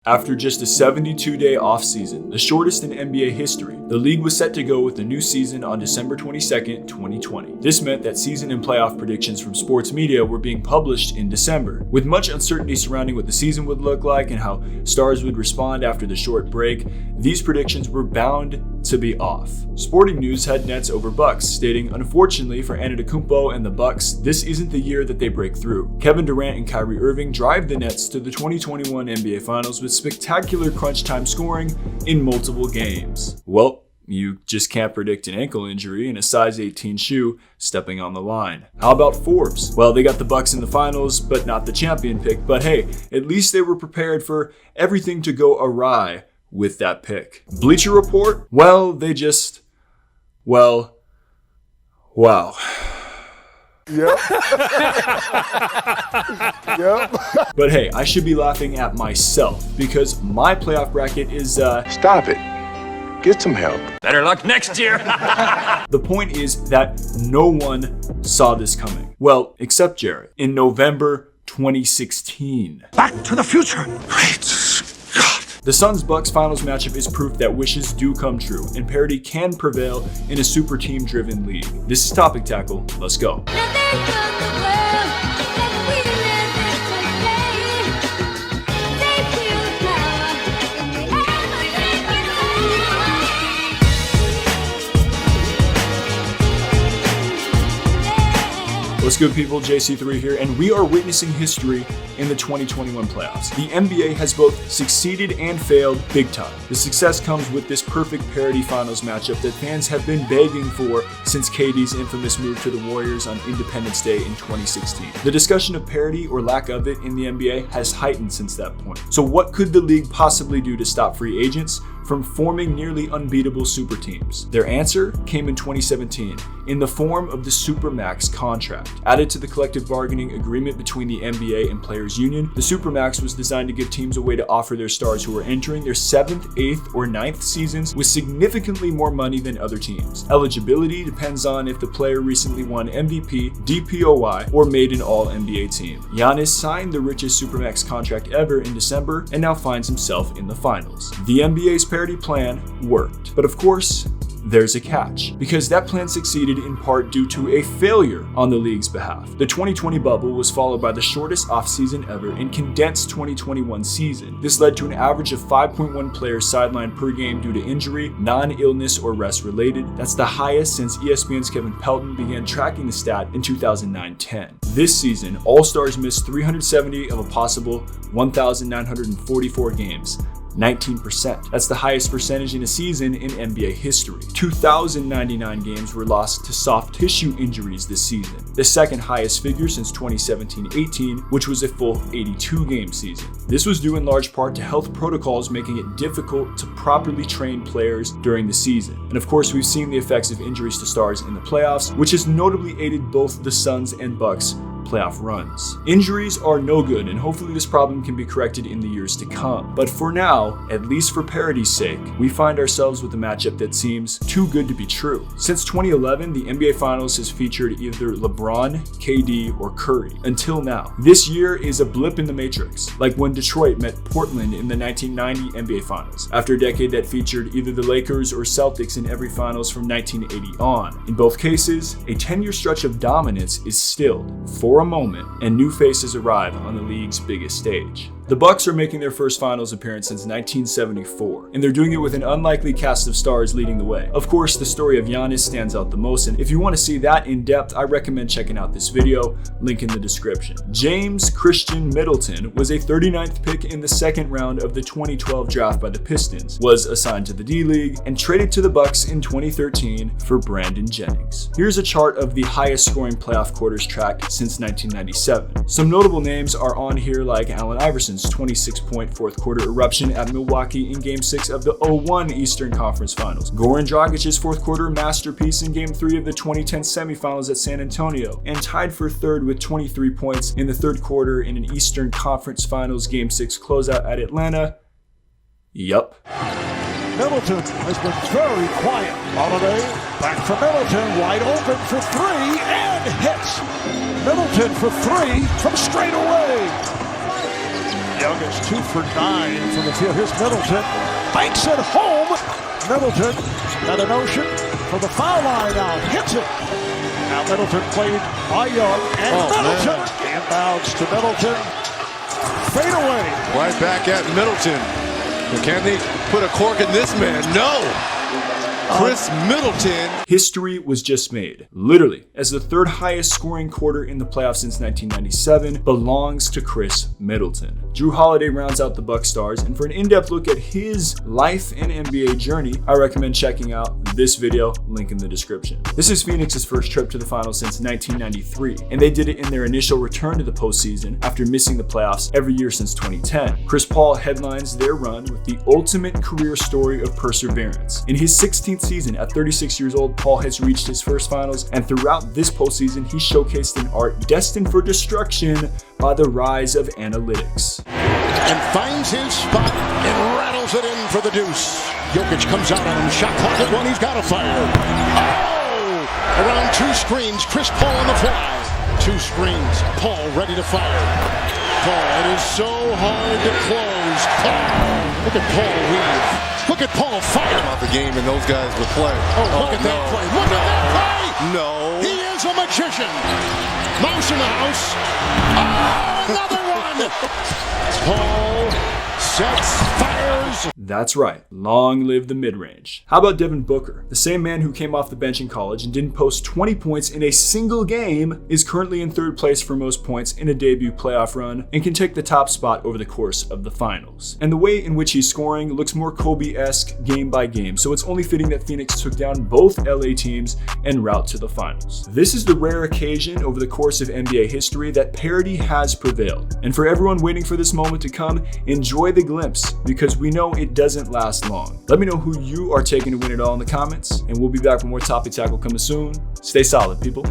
After just a 72-day offseason, the shortest in NBA history, the league was set to go with the new season on December 22nd, 2020. This meant that season and playoff predictions from sports media were being published in December. With much uncertainty surrounding what the season would look like and how stars would respond after the short break, these predictions were bound to be off. Sporting News had Nets over Bucks, stating, "Unfortunately for Antetokounmpo and the Bucks, this isn't the year that they break through. Kevin Durant and Kyrie Irving drive the Nets to the 2021 NBA Finals with spectacular crunch time scoring in multiple games." Well, you just can't predict an ankle injury in a size 18 shoe stepping on the line. How about Forbes? Well, they got the Bucks in the finals, but not the champion pick. But hey, at least they were prepared for everything to go awry with that pick. Bleacher Report? Well, they just... wow. Yep. Yep. But hey, I should be laughing at myself because my playoff bracket is Stop it. Get some help. Better luck next year. The point is that no one saw this coming. Well, except Jared. In November 2016. Back to the future. Great Scott. The Suns-Bucks finals matchup is proof that wishes do come true and parity can prevail in a super team-driven league. This is Topic Tackle. Let's go. What's good, people? JC3 here, and we are witnessing history in the 2021 playoffs. The NBA has both succeeded and failed big time. The success comes with this perfect parity finals matchup that fans have been begging for since KD's infamous move to the Warriors on Independence Day in 2016. The discussion of parity or lack of it in the NBA has heightened since that point. So what could the league possibly do to stop free agents from forming nearly unbeatable super teams? Their answer came in 2017 in the form of the Supermax contract. Added to the collective bargaining agreement between the NBA and Players Union, the Supermax was designed to give teams a way to offer their stars who are entering their 7th, 8th, or 9th seasons with significantly more money than other teams. Eligibility depends on if the player recently won MVP, DPOY, or made an All-NBA team. Giannis signed the richest Supermax contract ever in December and now finds himself in the finals. The NBA's parity plan worked, but of course, there's a catch, because that plan succeeded in part due to a failure on the league's behalf. The 2020 bubble was followed by the shortest offseason ever and condensed 2021 season. This led to an average of 5.1 players sidelined per game due to injury, non-illness, or rest related. That's the highest since ESPN's Kevin Pelton began tracking the stat in 2009-10. This season, All-Stars missed 370 of a possible 1,944 games. 19%. That's the highest percentage in a season in NBA history. 2,099 games were lost to soft tissue injuries this season, the second highest figure since 2017-18, which was a full 82-game season. This was due in large part to health protocols making it difficult to properly train players during the season. And of course, we've seen the effects of injuries to stars in the playoffs, which has notably aided both the Suns and Bucks playoff runs. Injuries are no good, and hopefully this problem can be corrected in the years to come. But for now, at least for parity's sake, we find ourselves with a matchup that seems too good to be true. Since 2011, the NBA Finals has featured either LeBron, KD, or Curry. Until now. This year is a blip in the matrix, like when Detroit met Portland in the 1990 NBA Finals, after a decade that featured either the Lakers or Celtics in every finals from 1980 on. In both cases, a 10-year stretch of dominance is stilled for a moment, and new faces arrive on the league's biggest stage. The Bucks are making their first finals appearance since 1974, and they're doing it with an unlikely cast of stars leading the way. Of course, the story of Giannis stands out the most, and if you want to see that in depth, I recommend checking out this video, link in the description. James Christian Middleton was a 39th pick in the second round of the 2012 draft by the Pistons, was assigned to the D-League, and traded to the Bucks in 2013 for Brandon Jennings. Here's a chart of the highest scoring playoff quarters tracked since 1997. Some notable names are on here, like Allen Iverson's 26-point fourth quarter eruption at Milwaukee in Game 6 of the 01 Eastern Conference Finals, Goran Dragic's fourth quarter masterpiece in Game 3 of the 2010 semifinals at San Antonio, and tied for third with 23 points in the third quarter in an Eastern Conference Finals Game 6 closeout at Atlanta. Yup. Middleton has been very quiet. Holiday back for Middleton, wide open for three, and hits. Middleton for three from straight away. Young is 2 for 9 from the field. Here's Middleton. Banks it home. Middleton got a notion for the foul line out. Hits it. Now Middleton played by Young. And Middleton. Inbounds to Middleton. Fade away. Right back at Middleton. Can they put a cork in this man? No. Chris Middleton. History was just made, literally, as the 3rd highest scoring quarter in the playoffs since 1997 belongs to Chris Middleton. Jrue Holiday rounds out the Bucks stars, and for an in-depth look at his life and NBA journey, I recommend checking out this video, link in the description. This is Phoenix's first trip to the finals since 1993, and they did it in their initial return to the postseason after missing the playoffs every year since 2010. Chris Paul headlines their run with the ultimate career story of perseverance. In his 16th season, at 36 years old, Paul has reached his first finals, and throughout this postseason, he showcased an art destined for destruction by the rise of analytics. And finds his spot and rattles it in for the deuce. Jokic comes out on him, shot clock at 1, he's got to fire. Oh! Around 2 screens, Chris Paul on the fly. 2 screens, Paul ready to fire. Paul, it is so hard to close. Paul, look at Paul weave. Look at Paul fire. About the game and those guys would play. Look at that play. Look at that play. No. He is a magician. Mouse in the house. Oh, another one. Paul sets, fires. That's right, long live the mid-range. How about Devin Booker? The same man who came off the bench in college and didn't post 20 points in a single game is currently in 3rd place for most points in a debut playoff run and can take the top spot over the course of the finals. And the way in which he's scoring looks more Kobe-esque game by game, so it's only fitting that Phoenix took down both LA teams en route to the finals. This is the rare occasion over the course of NBA history that parity has prevailed. And for everyone waiting for this moment to come, enjoy the glimpse, because we know it doesn't last long. Let me know who you are taking to win it all in the comments, and we'll be back with more Topic Tackle coming soon. Stay solid, people.